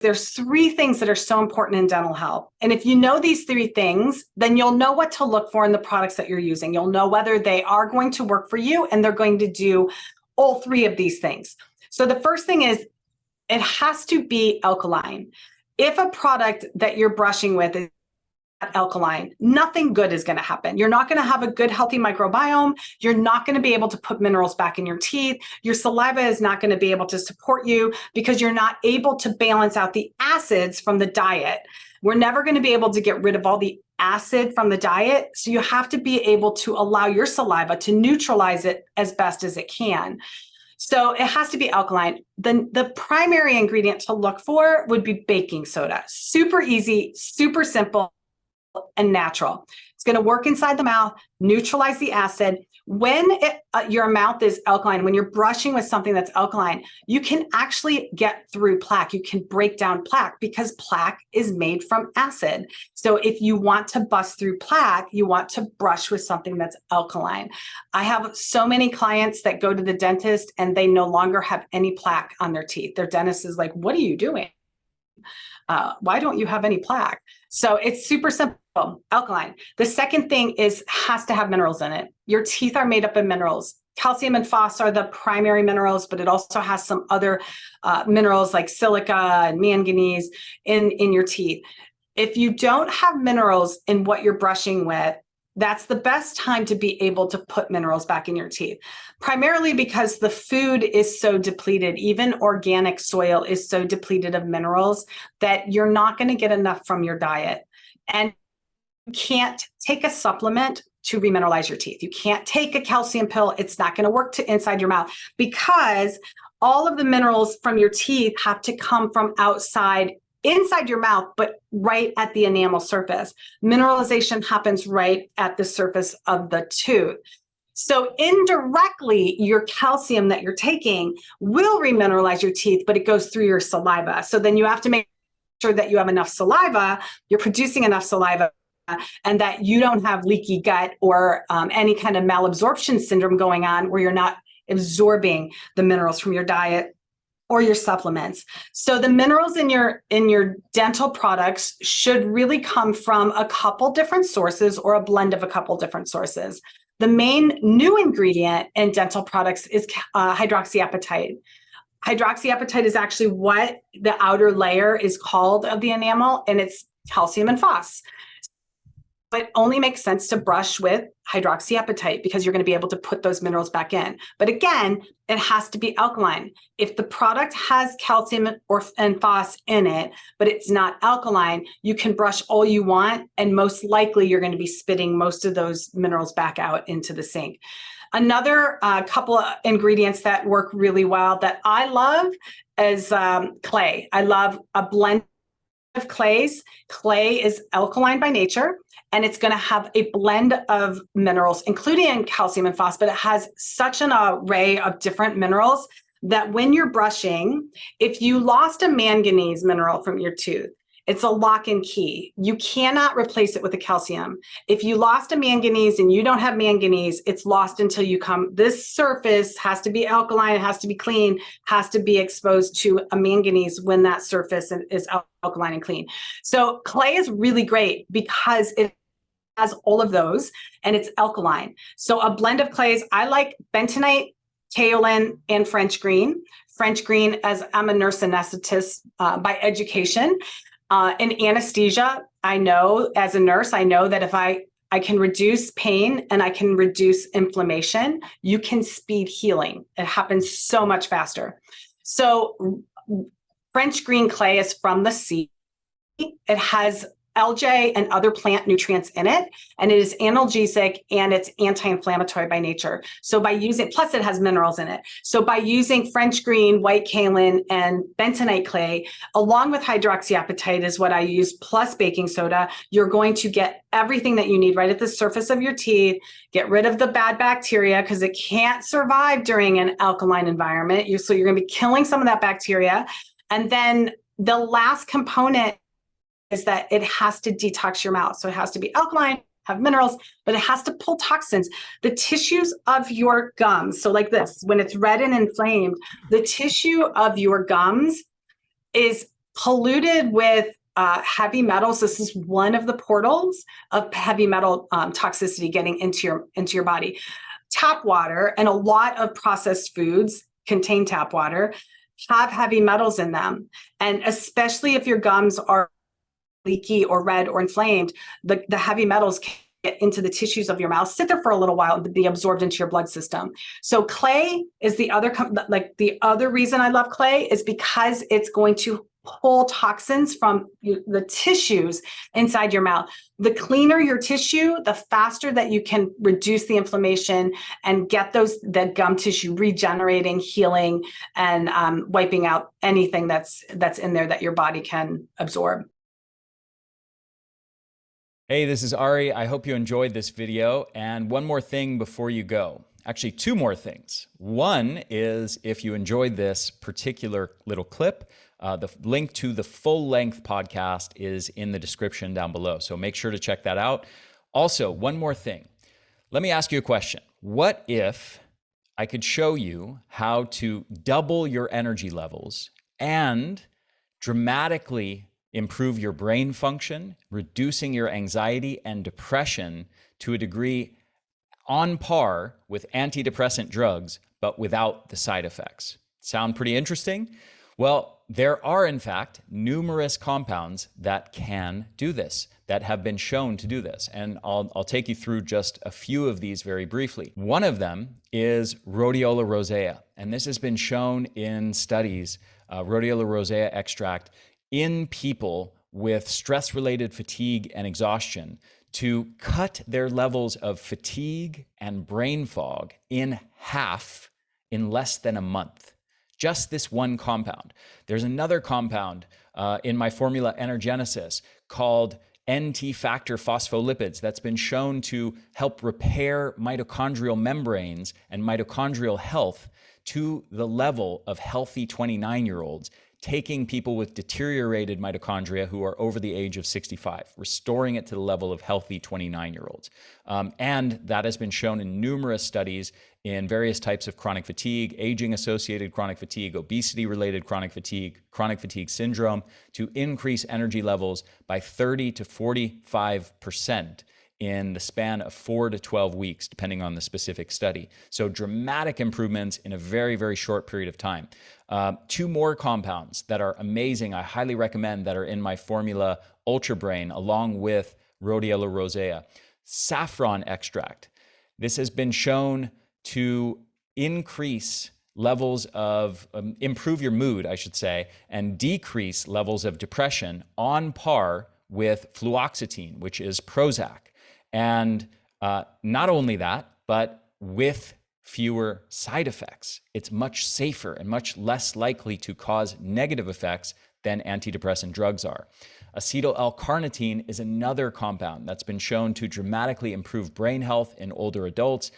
there's three things that are so important in dental health. And if you know these three things, then you'll know what to look for in the products that you're using. You'll know whether they are going to work for you and they're going to do all three of these things. So the first thing is it has to be alkaline. If a product that you're brushing with is alkaline, nothing good is going to happen. You're not going to have a good, healthy microbiome. You're not going to be able to put minerals back in your teeth. Your saliva is not going to be able to support you because you're not able to balance out the acids from the diet. We're never going to be able to get rid of all the acid from the diet. So you have to be able to allow your saliva to neutralize it as best as it can. So it has to be alkaline. Then the primary ingredient to look for would be baking soda. Super easy, super simple, and natural. It's going to work inside the mouth, neutralize the acid. When your mouth is alkaline, when you're brushing with something that's alkaline, you can actually get through plaque. You can break down plaque because plaque is made from acid. So if you want to bust through plaque, you want to brush with something that's alkaline. I have so many clients that go to the dentist and they no longer have any plaque on their teeth. Their dentist is like, "What are you doing? Why don't you have any plaque?" So it's super simple, alkaline. The second thing is has to have minerals in it. Your teeth are made up of minerals. Calcium and phos are the primary minerals, but it also has some other minerals like silica and manganese in your teeth. If you don't have minerals in what you're brushing with, that's the best time to be able to put minerals back in your teeth, primarily because the food is so depleted. Even organic soil is so depleted of minerals that you're not going to get enough from your diet. And you can't take a supplement to remineralize your teeth. You can't take a calcium pill. It's not going to work to inside your mouth because all of the minerals from your teeth have to come from outside inside your mouth, but right at the enamel surface. Mineralization happens right at the surface of the tooth. So indirectly, your calcium that you're taking will remineralize your teeth, but it goes through your saliva. So then you have to make sure that you have enough saliva, you're producing enough saliva, and that you don't have leaky gut or any kind of malabsorption syndrome going on where you're not absorbing the minerals from your diet or your supplements. So the minerals in your dental products should really come from a couple different sources or a blend of a couple different sources. The main new ingredient in dental products is hydroxyapatite. Hydroxyapatite is actually what the outer layer is called of the enamel, and it's calcium and phos. It only makes sense to brush with hydroxyapatite because you're going to be able to put those minerals back in. But again, it has to be alkaline. If the product has calcium and phos in it, but it's not alkaline, you can brush all you want, and most likely you're going to be spitting most of those minerals back out into the sink. Another couple of ingredients that work really well that I love is clay. I love a blend of clays. Clay is alkaline by nature, and it's going to have a blend of minerals, including calcium and phos, but it has such an array of different minerals that when you're brushing, if you lost a manganese mineral from your tooth, it's a lock and key. You cannot replace it with a calcium. If you lost a manganese and you don't have manganese, it's lost until you come. This surface has to be alkaline, it has to be clean, has to be exposed to a manganese when that surface is alkaline and clean. So clay is really great because it has all of those and it's alkaline. So a blend of clays, I like bentonite, kaolin, and French green. French green, as I'm a nurse anesthetist by education. In anesthesia, I know as a nurse, I know that if I can reduce pain and I can reduce inflammation, you can speed healing. It happens so much faster. So French green clay is from the sea. It has algae and other plant nutrients in it, and it is analgesic and it's anti-inflammatory by nature. So by using, plus it has minerals in it. So by using French green, white kaolin, and bentonite clay, along with hydroxyapatite is what I use, plus baking soda, you're going to get everything that you need right at the surface of your teeth, get rid of the bad bacteria because it can't survive during an alkaline environment. So you're going to be killing some of that bacteria. And then the last component is that it has to detox your mouth. So it has to be alkaline, have minerals, but it has to pull toxins. The tissues of your gums, so like this, when it's red and inflamed, the tissue of your gums is polluted with heavy metals. This is one of the portals of heavy metal toxicity getting into your body. Tap water and a lot of processed foods contain tap water, have heavy metals in them. And especially if your gums are leaky or red or inflamed, the heavy metals can get into the tissues of your mouth, sit there for a little while, and be absorbed into your blood system. So clay is the other reason I love clay is because it's going to pull toxins from the tissues inside your mouth. The cleaner your tissue, the faster that you can reduce the inflammation and get that gum tissue regenerating, healing, and wiping out anything that's in there that your body can absorb. Hey, this is Ari. I hope you enjoyed this video. And one more thing before you go. Actually, two more things. One is if you enjoyed this particular little clip, the link to the full-length podcast is in the description down below. So make sure to check that out. Also, one more thing. Let me ask you a question. What if I could show you how to double your energy levels and dramatically improve your brain function, reducing your anxiety and depression to a degree on par with antidepressant drugs, but without the side effects? Sound pretty interesting? Well, there are, in fact, numerous compounds that can do this, that have been shown to do this. And I'll take you through just a few of these very briefly. One of them is rhodiola rosea. And this has been shown in studies, rhodiola rosea extract, in people with stress-related fatigue and exhaustion to cut their levels of fatigue and brain fog in half in less than a month. Just this one compound. There's another compound in my formula Energenesis called NT factor phospholipids that's been shown to help repair mitochondrial membranes and mitochondrial health to the level of healthy 29-year-olds, taking people with deteriorated mitochondria who are over the age of 65, restoring it to the level of healthy 29-year-olds. And that has been shown in numerous studies in various types of chronic fatigue, aging-associated chronic fatigue, obesity-related chronic fatigue syndrome, to increase energy levels by 30 to 45% in the span of 4 to 12 weeks, depending on the specific study. So dramatic improvements in a very, very short period of time. Two more compounds that are amazing, I highly recommend, that are in my formula Ultra Brain, along with rhodiola rosea. Saffron extract. This has been shown to increase levels of, improve your mood, I should say, and decrease levels of depression on par with fluoxetine, which is Prozac. And not only that, but with fewer side effects. It's much safer and much less likely to cause negative effects than antidepressant drugs are. Acetyl L-carnitine is another compound that's been shown to dramatically improve brain health in older adults.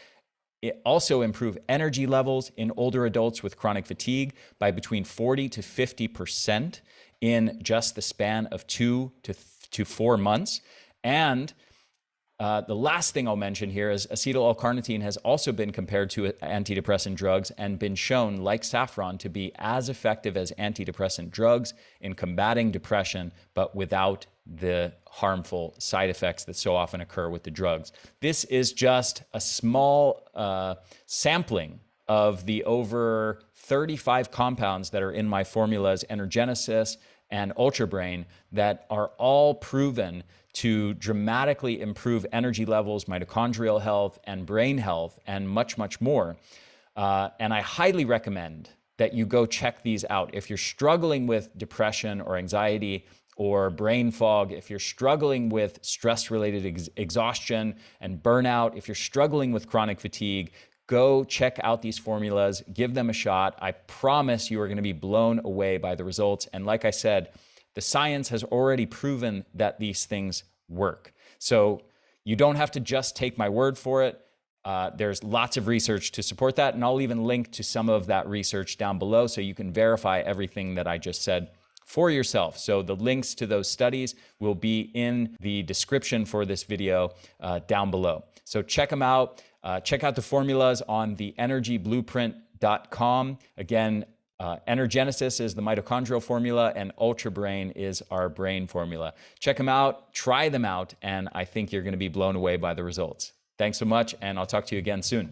It also improve energy levels in older adults with chronic fatigue by between 40 to 50% in just the span of 2 to 4 months. And the last thing I'll mention here is acetyl L-carnitine has also been compared to antidepressant drugs and been shown, like saffron, to be as effective as antidepressant drugs in combating depression, but without the harmful side effects that so often occur with the drugs. This is just a small sampling of the over 35 compounds that are in my formulas Energenesis and Ultra Brain that are all proven to dramatically improve energy levels, mitochondrial health, and brain health, and much, much more. And I highly recommend that you go check these out. If you're struggling with depression or anxiety or brain fog, if you're struggling with stress-related exhaustion and burnout, if you're struggling with chronic fatigue, go check out these formulas, give them a shot. I promise you are going to be blown away by the results. And like I said, the science has already proven that these things work. So you don't have to just take my word for it. There's lots of research to support that, and I'll even link to some of that research down below so you can verify everything that I just said for yourself. So the links to those studies will be in the description for this video down below. So check them out. Check out the formulas on the energyblueprint.com. Again, Energenesis is the mitochondrial formula, and Ultra Brain is our brain formula. Check them out, try them out, and I think you're going to be blown away by the results. Thanks so much, and I'll talk to you again soon.